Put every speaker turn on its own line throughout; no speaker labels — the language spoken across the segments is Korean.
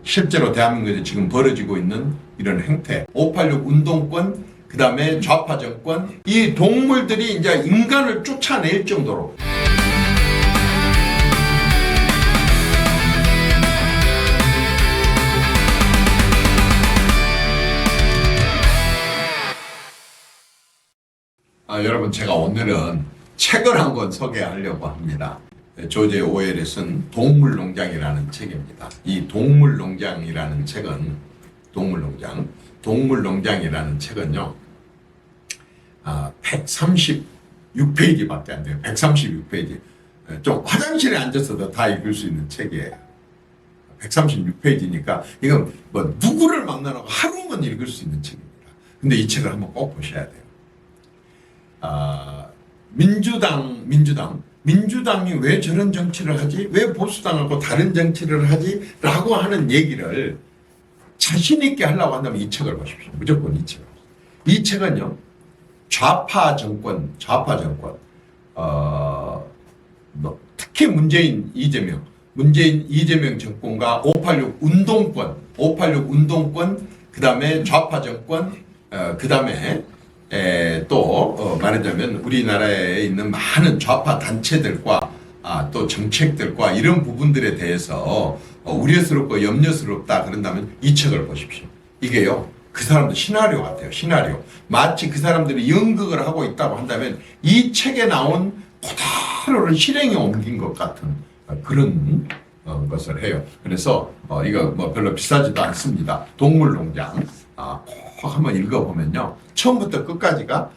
실제로 대한민국에서 지금 벌어지고 있는 이런 행태, 586 운동권, 그 다음에 좌파 정권, 이 동물들이 이제 인간을 쫓아낼 정도로 여러분, 제가 오늘은 책을 한 권 소개하려고 합니다. 조지 오웰이 쓴 동물농장이라는 책입니다. 이 동물농장이라는 책은 동물농장이라는 책은요 136페이지밖에 안 돼요. 136페이지. 좀 화장실에 앉아서도 다 읽을 수 있는 책이에요. 136페이지니까 이건 뭐 누구를 만나고 하루만 읽을 수 있는 책입니다. 근데 이 책을 한번 꼭 보셔야 돼요. 민주당이 왜 저런 정치를 하지? 왜 보수당하고 다른 정치를 하지? 라고 하는 얘기를 자신있게 하려고 한다면 이 책을 보십시오. 무조건 이 책을. 이 책은요, 좌파 정권, 특히 문재인 이재명 정권과 586 운동권, 그 다음에 좌파 정권, 그 다음에 또 말하자면 우리나라에 있는 많은 좌파 단체들과 또 정책들과 이런 부분들에 대해서 우려스럽고 염려스럽다 그런다면 이 책을 보십시오. 이게요, 그 사람들 시나리오 같아요. 시나리오. 마치 그 사람들이 연극을 하고 있다고 한다면 이 책에 나온 그대로를 실행에 옮긴 것 같은 그런 것을 해요. 그래서 이거 뭐 별로 비싸지도 않습니다. 동물농장 꼭 한번 읽어보면요, 처음부터 끝까지가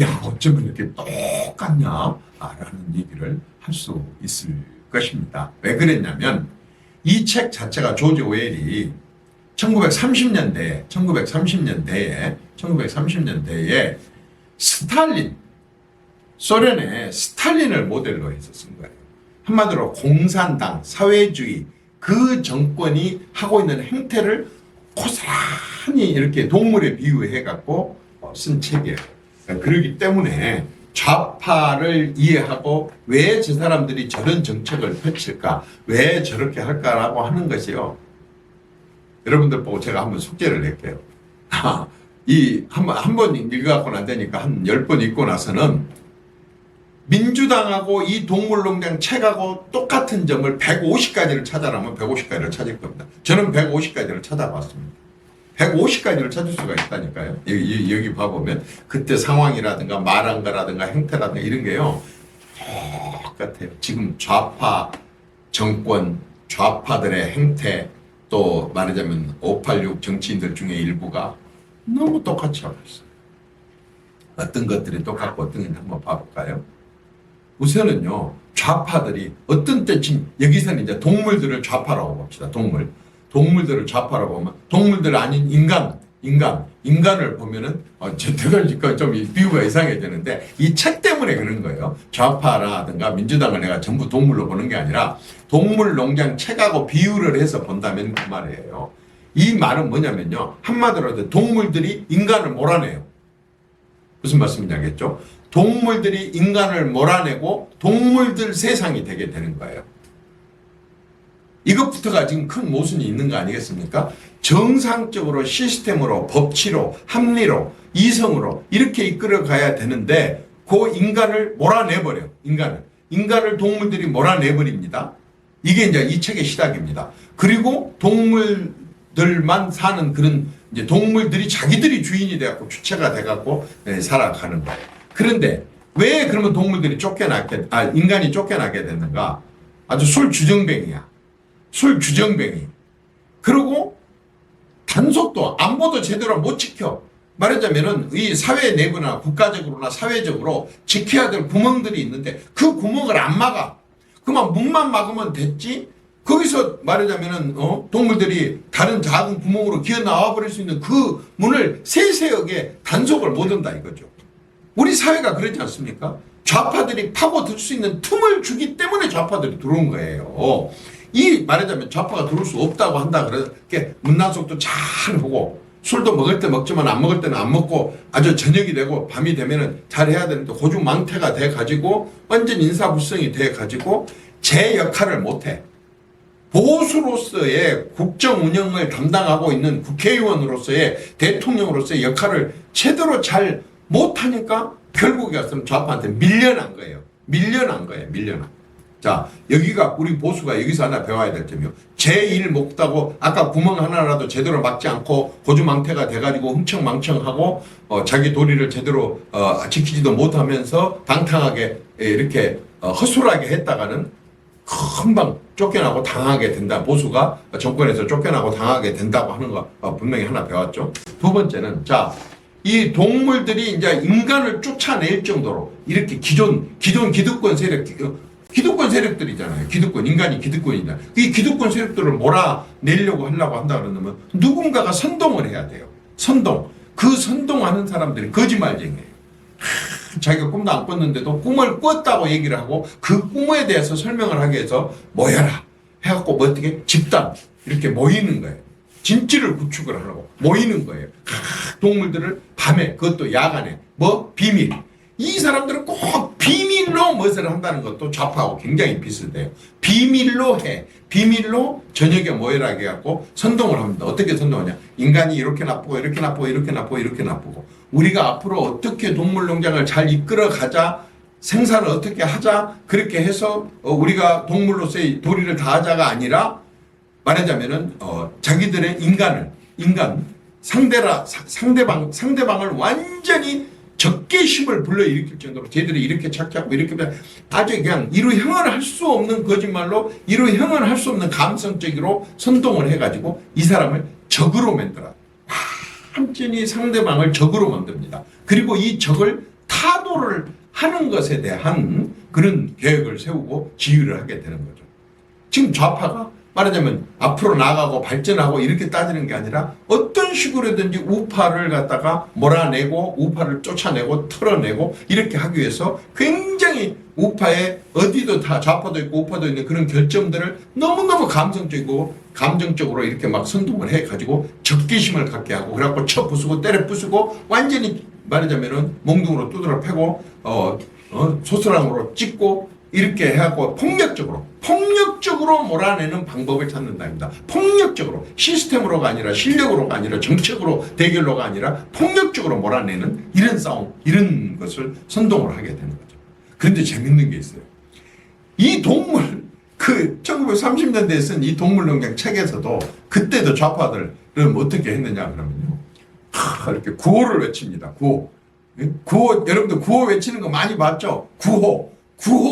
야 어쩌면 이렇게 똑같냐 라는 얘기를 할 수 있을 것입니다. 왜 그랬냐면 이 책 자체가 조지 오웰이 1930년대에 소련의 스탈린을 모델로 해서 쓴 거예요. 한마디로 공산당, 사회주의 그 정권이 하고 있는 행태를 고스란히 이렇게 동물에 비유해 갖고 쓴 책이에요. 그렇기 때문에 좌파를 이해하고 왜 저 사람들이 저런 정책을 펼칠까, 왜 저렇게 할까라고 하는 것이요, 여러분들 보고 제가 한번 숙제를 낼게요. 한 번 읽어갖고는 안 되니까 한 10번 읽고 나서는 민주당하고 이 동물농장 책하고 똑같은 점을 150가지를 찾아라면 150가지를 찾을 겁니다. 저는 150가지를 찾아봤습니다. 150가지를 찾을 수가 있다니까요. 여기 봐보면 그때 상황이라든가 말한 거라든가 행태라든가 이런 게요 똑같아요. 지금 좌파 정권, 좌파들의 행태, 또 말하자면 586 정치인들 중에 일부가 너무 똑같이 하고 있어요. 어떤 것들이 똑같고 어떤 것인지 한번 봐볼까요? 우선은요, 좌파들이 어떤 때쯤, 여기서는 이제 동물들을 좌파라고 봅시다. 동물들을 좌파라고 보면, 동물들 아닌 인간을 보면은, 제가 좀 비유가 이상해지는데, 이 책 때문에 그런 거예요. 좌파라든가 민주당을 내가 전부 동물로 보는 게 아니라, 동물농장 책하고 비유를 해서 본다면 그 말이에요. 이 말은 뭐냐면요, 한마디로 동물들이 인간을 몰아내요. 무슨 말씀인지 알겠죠? 동물들이 인간을 몰아내고 동물들 세상이 되게 되는 거예요. 이것부터가 지금 큰 모순이 있는 거 아니겠습니까? 정상적으로 시스템으로, 법치로, 합리로, 이성으로 이렇게 이끌어 가야 되는데 그 인간을 몰아내버려요. 인간을 동물들이 몰아내버립니다. 이게 이제 이 책의 시작입니다. 그리고 동물들만 사는 그런 이제 동물들이 자기들이 주인이 돼갖고 주체가 돼갖고 살아가는 거예요. 그런데 왜 그러면 동물들이 인간이 쫓겨나게 됐는가? 아주 술주정뱅이야. 술주정뱅이. 그리고 단속도, 안보도 제대로 못 지켜. 말하자면은 이 사회 내부나 국가적으로나 사회적으로 지켜야 될 구멍들이 있는데 그 구멍을 안 막아. 그만 문만 막으면 됐지? 거기서 말하자면은 동물들이 다른 작은 구멍으로 기어 나와 버릴 수 있는 그 문을 세세하게 단속을 못 한다 이거죠. 우리 사회가 그렇지 않습니까? 좌파들이 파고들 수 있는 틈을 주기 때문에 좌파들이 들어온 거예요. 이 말하자면 좌파가 들어올 수 없다고 한다 그렇게 문단속도 잘 보고 술도 먹을 때 먹지만 안 먹을 때는 안 먹고 아주 저녁이 되고 밤이 되면은 잘 해야 되는데 고주망태가 돼 가지고 완전 인사불성이 돼 가지고 제 역할을 못 해. 보수로서의 국정 운영을 담당하고 있는 국회의원으로서의 대통령으로서의 역할을 제대로 잘 못하니까 결국에 가서는 좌파한테 밀려난 거예요. 밀려난 거예요. 밀려난. 자, 여기가 우리 보수가 여기서 하나 배워야 될 점이요. 제1 못하고 아까 구멍 하나라도 제대로 막지 않고 고주망태가 돼가지고 흥청망청하고 자기 도리를 제대로 지키지도 못하면서 방탕하게 이렇게 허술하게 했다가는 금방 쫓겨나고 당하게 된다. 보수가 정권에서 쫓겨나고 당하게 된다고 하는 거 분명히 하나 배웠죠. 두 번째는 자, 이 동물들이 이제 인간을 쫓아낼 정도로 이렇게 기존 기득권 세력 기득권 세력들이잖아요. 기득권, 인간이 기득권이다. 이 기득권 세력들을 몰아내려고 하려고 한다 그러면 누군가가 선동을 해야 돼요. 선동. 그 선동하는 사람들이 거짓말쟁이에요. 자기가 꿈도 안 꿨는데도 꿈을 꿨다고 얘기를 하고 그 꿈에 대해서 설명을 하기 위해서 모여라 해갖고 뭐 어떻게 집단 이렇게 모이는 거예요. 진지를 구축을 하려고 모이는 거예요. 동물들을 밤에 그것도 야간에 뭐 비밀. 이 사람들은 꼭 비밀로 무엇을 한다는 것도 좌파하고 굉장히 비슷해요. 비밀로 해. 비밀로 저녁에 모여라 해갖고 선동을 합니다. 어떻게 선동하냐. 인간이 이렇게 나쁘고 이렇게 나쁘고 이렇게 나쁘고 이렇게 나쁘고 우리가 앞으로 어떻게 동물농장을 잘 이끌어 가자 생산을 어떻게 하자 그렇게 해서 우리가 동물로서의 도리를 다하자가 아니라 말하자면은 자기들의 인간 상대방을 완전히 적개심을 불러일으킬 정도로 쟤들이 이렇게 착취하고 이렇게 아주 그냥 이루형을 할 수 없는 거짓말로 이루형을 할 수 없는 감성적으로 선동을 해가지고 이 사람을 적으로 만들어 완전히 상대방을 적으로 만듭니다. 그리고 이 적을 타도를 하는 것에 대한 그런 계획을 세우고 지휘를 하게 되는 거죠. 지금 좌파가 말하자면 앞으로 나가고 발전하고 이렇게 따지는 게 아니라 어떤 식으로든지 우파를 갖다가 몰아내고 우파를 쫓아내고 털어내고 이렇게 하기 위해서 굉장히 우파에 어디도 다 좌파도 있고 우파도 있는 그런 결점들을 너무너무 감정적으로 이렇게 막 선동을 해가지고 적개심을 갖게 하고 그래갖고 쳐 부수고 때려 부수고 완전히 말하자면은 몽둥으로 두드려 패고 소스랑으로 찍고 이렇게 해갖고 폭력적으로 몰아내는 방법을 찾는답니다. 폭력적으로 시스템으로가 아니라 실력으로가 아니라 정책으로 대결로가 아니라 폭력적으로 몰아내는 이런 싸움 이런 것을 선동을 하게 되는 거죠. 그런데 재밌는 게 있어요. 이 동물 1930년대에 쓴 이 동물농장 책에서도 그때도 좌파들은 어떻게 했느냐 그러면요. 이렇게 구호를 외칩니다. 구호 여러분들 구호 외치는 거 많이 봤죠? 구호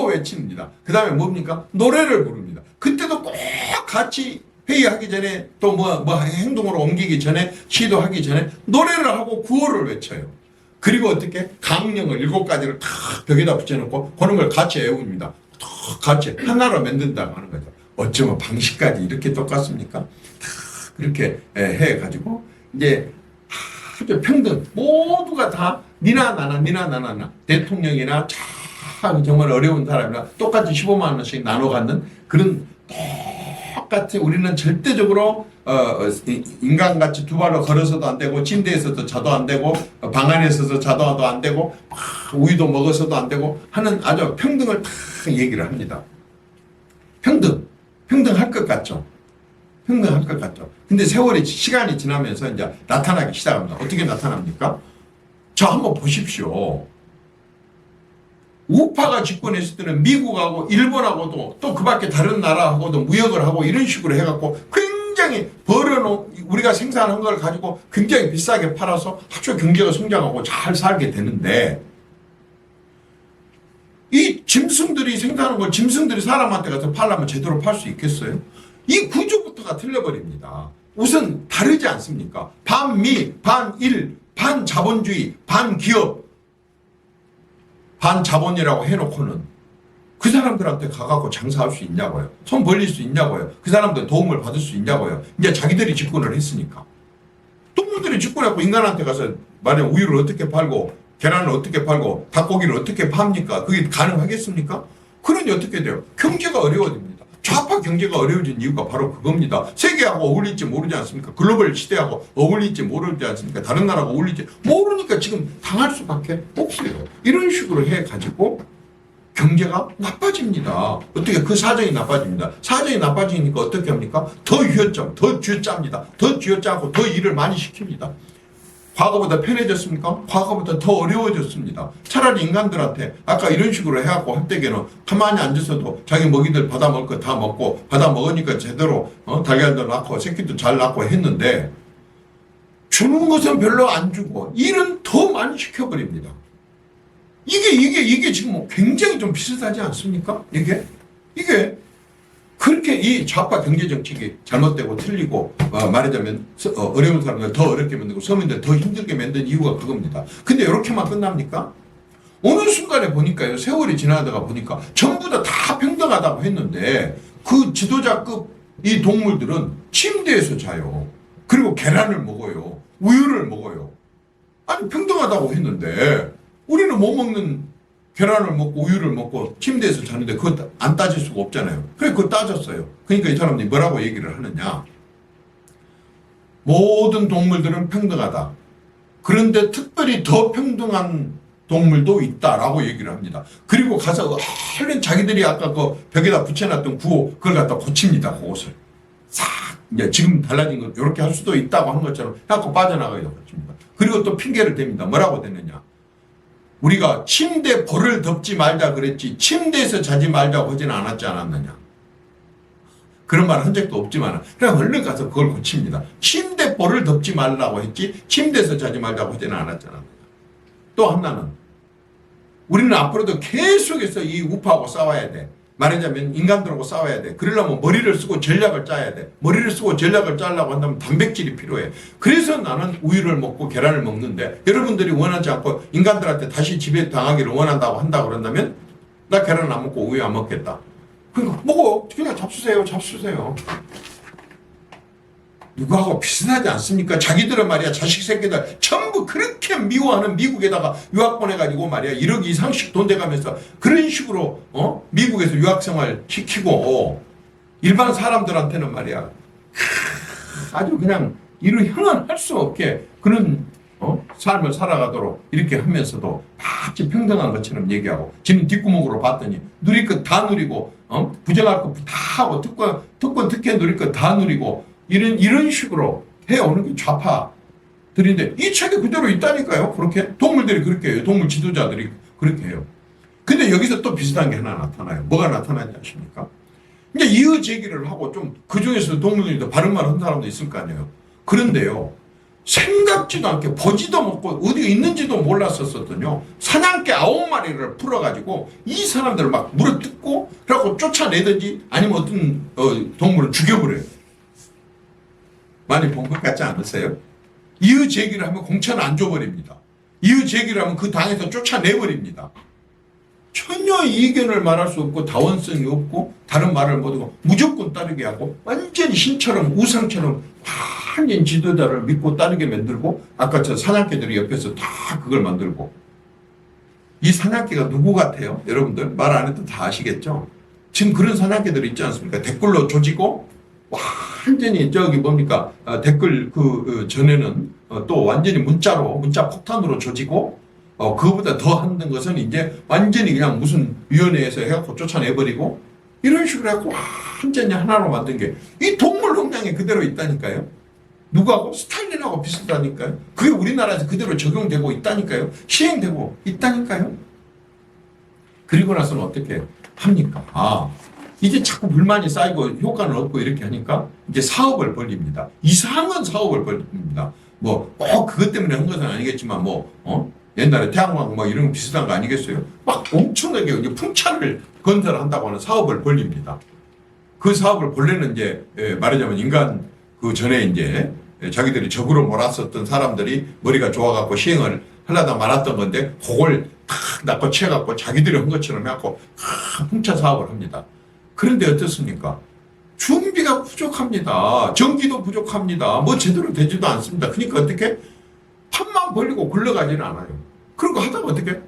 외칩니다. 그 다음에 뭡니까? 노래를 부릅니다. 그때도 꼭 같이 회의하기 전에 또 뭐 행동으로 옮기기 전에 시도하기 전에 노래를 하고 구호를 외쳐요. 그리고 어떻게 강령을 7가지를 다 벽에다 붙여놓고 그런 걸 같이 외웁니다. 같이 하나로 만든다고 하는 거죠. 어쩌면 방식까지 이렇게 똑같습니까? 그렇게 해가지고 이제 아주 평등 모두가 다 니나 나나 대통령이나 정말 어려운 사람이나 똑같이 15만 원씩 나눠 갖는 그런 똑같이 우리는 절대적으로 인간같이 두 발로 걸어서도 안 되고 침대에서도 자도 안 되고 방 안에서도 자도 안 되고 우유도 먹어서도 안 되고 하는 아주 평등을 다 얘기를 합니다. 평등할 것 같죠. 평등할 것 같죠. 근데 시간이 지나면서 이제 나타나기 시작합니다. 어떻게 나타납니까? 자, 한번 보십시오. 우파가 집권했을 때는 미국하고 일본하고도 또 그 밖에 다른 나라하고도 무역을 하고 이런 식으로 해갖고 굉장히 우리가 생산한 걸 가지고 굉장히 비싸게 팔아서 아주 경제가 성장하고 잘 살게 되는데 이 짐승들이 생산한 걸 짐승들이 사람한테 가서 팔려면 제대로 팔 수 있겠어요? 이 구조부터가 틀려버립니다. 우선 다르지 않습니까? 반미, 반일, 반자본주의, 반기업 반자본이라고 해놓고는 그 사람들한테 가갖고 장사할 수 있냐고요. 손 벌릴 수 있냐고요. 그 사람들 도움을 받을 수 있냐고요. 이제 자기들이 집권을 했으니까. 동물들이 집권하고 인간한테 가서 말하면 우유를 어떻게 팔고 계란을 어떻게 팔고 닭고기를 어떻게 팝니까? 그게 가능하겠습니까? 그러니 어떻게 돼요? 경제가 어려워집니다. 좌파 경제가 어려워진 이유가 바로 그겁니다. 세계하고 어울릴지 모르지 않습니까? 글로벌 시대하고 어울릴지 모르지 않습니까? 다른 나라가 어울릴지 모르니까 지금 당할 수밖에 없어요. 이런 식으로 해가지고 경제가 나빠집니다. 어떻게 그 사정이 나빠집니다. 사정이 나빠지니까 어떻게 합니까? 더 쥐어짭니다. 더 쥐어짜고 더 일을 많이 시킵니다. 과거보다 편해졌습니까? 과거보다 더 어려워졌습니다. 차라리 인간들한테 아까 이런 식으로 해갖고 할 때에는 가만히 앉아서도 자기 먹이들 받아 먹을 거 다 먹고 받아 먹으니까 제대로 달걀도 낳고 새끼도 잘 낳고 했는데 주는 것은 별로 안 주고 일은 더 많이 시켜버립니다. 이게 지금 굉장히 좀 비슷하지 않습니까? 이게 그렇게 이 좌파 경제 정책이 잘못되고 틀리고 말하자면 어려운 사람들 더 어렵게 만들고 서민들 더 힘들게 만든 이유가 그겁니다. 근데 이렇게만 끝납니까? 어느 순간에 보니까요, 세월이 지나다가 보니까 전부 다 평등하다고 했는데 그 지도자급 이 동물들은 침대에서 자요. 그리고 계란을 먹어요. 우유를 먹어요. 아니 평등하다고 했는데 우리는 못 먹는 계란을 먹고 우유를 먹고 침대에서 자는데 그거 안 따질 수가 없잖아요. 그래 그거 따졌어요. 그러니까 이 사람들이 뭐라고 얘기를 하느냐. 모든 동물들은 평등하다. 그런데 특별히 더 평등한 동물도 있다라고 얘기를 합니다. 그리고 가서 얼른 자기들이 아까 그 벽에다 붙여놨던 구호 그걸 갖다 고칩니다. 그것을 싹 이제 지금 달라진 거 이렇게 할 수도 있다고 한 것처럼 해갖고 빠져나가요. 고칩니다. 그리고 또 핑계를 댑니다. 뭐라고 대느냐. 우리가 침대 볼을 덮지 말자 그랬지 침대에서 자지 말자고 하지는 않았지 않았느냐. 그런 말 한 적도 없지만 그냥 얼른 가서 그걸 고칩니다. 침대 볼을 덮지 말라고 했지 침대에서 자지 말자고 하지는 않았지 않았느냐. 또 하나는 우리는 앞으로도 계속해서 이 우파하고 싸워야 돼. 말하자면 인간들하고 싸워야 돼. 그러려면 머리를 쓰고 전략을 짜야 돼. 머리를 쓰고 전략을 짜려고 한다면 단백질이 필요해. 그래서 나는 우유를 먹고 계란을 먹는데 여러분들이 원하지 않고 인간들한테 다시 지배당하기를 원한다고 한다고 그런다면 나 계란 안 먹고 우유 안 먹겠다. 그러니까 먹어. 그냥 잡수세요. 누구하고 비슷하지 않습니까? 자기들은 말이야 자식 새끼들 전부 그렇게 미워하는 미국에다가 유학 보내가지고 말이야 1억 이상씩 돈 대가면서 그런 식으로 미국에서 유학생활 시키고 일반 사람들한테는 말이야 아주 그냥 이를 형언할 수 없게 그런 삶을 살아가도록 이렇게 하면서도 마치 평등한 것처럼 얘기하고 지는 뒷구멍으로 봤더니 누릴 것 다 누리고 부정할 것 다 하고 특권 특혜 누릴 것 다 누리고 이런 식으로 해오는 게 좌파들인데 이 책에 그대로 있다니까요. 그렇게 동물들이 그렇게 해요. 동물 지도자들이 그렇게 해요. 근데 여기서 또 비슷한 게 하나 나타나요. 뭐가 나타나지 아십니까? 이제 이의 제기를 하고 좀 그중에서도 동물들이 더 바른 말 한 사람도 있을 거 아니에요. 그런데요. 생각지도 않게 보지도 못고 어디가 있는지도 몰랐었거든요. 사냥개 9마리를 풀어가지고 이 사람들을 막 물어뜯고 그래갖고 쫓아내든지 아니면 어떤 동물을 죽여버려요. 많이 본 것 같지 않으세요? 이의 제기를 하면 공천을 안 줘버립니다. 이의 제기를 하면 그 당에서 쫓아내버립니다. 전혀 이견을 말할 수 없고 다원성이 없고 다른 말을 못하고 무조건 따르게 하고 완전히 신처럼 우상처럼 완전 지도자를 믿고 따르게 만들고 아까 저 사냥개들이 옆에서 다 그걸 만들고 이 사냥개가 누구 같아요? 여러분들 말 안 해도 다 아시겠죠? 지금 그런 사냥개들 있지 않습니까? 댓글로 조지고 완전히 저기 뭡니까 댓글 전에는 또 완전히 문자 폭탄으로 조지고 그거보다 더 하는 것은 이제 완전히 그냥 무슨 위원회에서 해갖고 쫓아내버리고 이런 식으로 해갖고 완전히 하나로 만든 게 이 동물 농장에 그대로 있다니까요. 누구하고? 스탈린하고 비슷하다니까요. 그게 우리나라에서 그대로 적용되고 있다니까요. 시행되고 있다니까요. 그리고 나서는 어떻게 합니까? 이제 자꾸 불만이 쌓이고 효과는 없고 이렇게 하니까 이제 사업을 벌립니다. 이상한 사업을 벌립니다. 뭐 꼭 그것 때문에 한 것은 아니겠지만 옛날에 태양광 이런 거 비슷한 거 아니겠어요? 막 엄청나게 이제 풍차를 건설한다고 하는 사업을 벌립니다. 그 사업을 본래는 이제 말하자면 인간 그 전에 이제 자기들이 적으로 몰았었던 사람들이 머리가 좋아갖고 시행을 하려다 말았던 건데 그걸 탁 낚아채갖고 자기들이 한 것처럼 해갖고 풍차 사업을 합니다. 그런데 어떻습니까? 준비가 부족합니다. 전기도 부족합니다. 뭐 제대로 되지도 않습니다. 그러니까 어떻게? 판만 벌리고 굴러가지는 않아요. 그런 거 하다가 어떻게?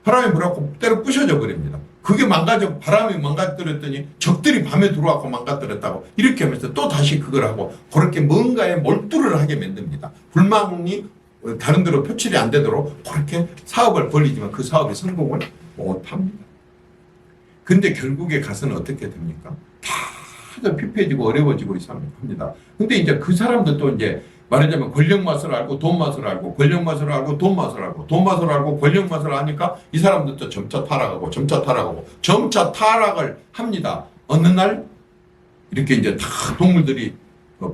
바람이 불어갖고 때려 부셔져 버립니다. 그게 바람이 망가뜨렸더니 적들이 밤에 들어와서 망가뜨렸다고 이렇게 하면서 또 다시 그걸 하고 그렇게 뭔가에 몰두를 하게 만듭니다. 불만이 다른 데로 표출이 안 되도록 그렇게 사업을 벌리지만 그 사업이 성공을 못합니다. 근데 결국에 가서는 어떻게 됩니까? 다들 피폐해지고 어려워지고 합니다. 근데 이제 그 사람들도 이제 말하자면 권력 맛을 알고 돈 맛을 알고 권력 맛을 알고 돈 맛을 알고 돈 맛을 알고 권력 맛을 아니까 이 사람들도 점차 타락하고 점차 타락하고 점차 타락을 합니다. 어느 날 이렇게 이제 다 동물들이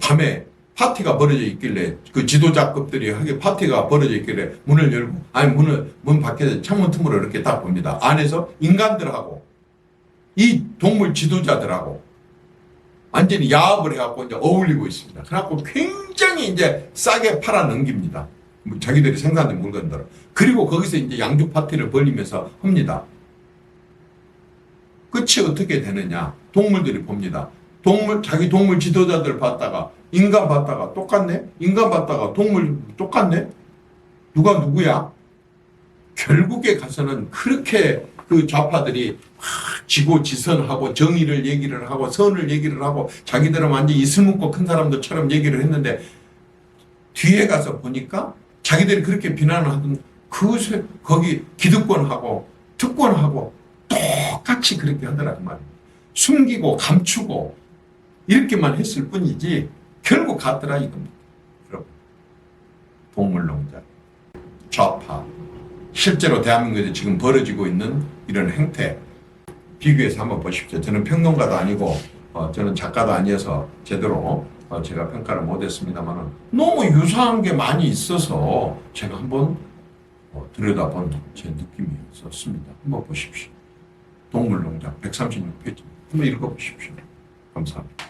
밤에 파티가 벌어져 있길래 그 지도자급들이 하게 파티가 벌어져 있길래 문을 열고 아니 문 밖에서 창문 틈으로 이렇게 딱 봅니다. 안에서 인간들하고 이 동물 지도자들하고 완전히 야합을 해갖고 이제 어울리고 있습니다. 그래갖고 굉장히 이제 싸게 팔아 넘깁니다. 자기들이 생산된 물건들을. 그리고 거기서 이제 양주 파티를 벌리면서 합니다. 끝이 어떻게 되느냐? 동물들이 봅니다. 자기 동물 지도자들 봤다가 인간 봤다가 똑같네? 인간 봤다가 동물 똑같네? 누가 누구야? 결국에 가서는 그렇게 그 좌파들이 지고지선하고 정의를 얘기를 하고 선을 얘기를 하고 자기들은 완전 이슬 묶고 큰 사람들처럼 얘기를 했는데 뒤에 가서 보니까 자기들이 그렇게 비난을 하던 거기 기득권하고 특권하고 똑같이 그렇게 하더라고 말이야. 숨기고 감추고 이렇게만 했을 뿐이지 결국 같더라 이겁니다. 여러분, 동물농장, 좌파, 실제로 대한민국에서 지금 벌어지고 있는 이런 행태 비교해서 한번 보십시오. 저는 평론가도 아니고 저는 작가도 아니어서 제대로 제가 평가를 못했습니다만 너무 유사한 게 많이 있어서 제가 한번 들여다본 제 느낌이었습니다. 한번 보십시오. 동물농장 136페이지 한번 읽어보십시오. 감사합니다.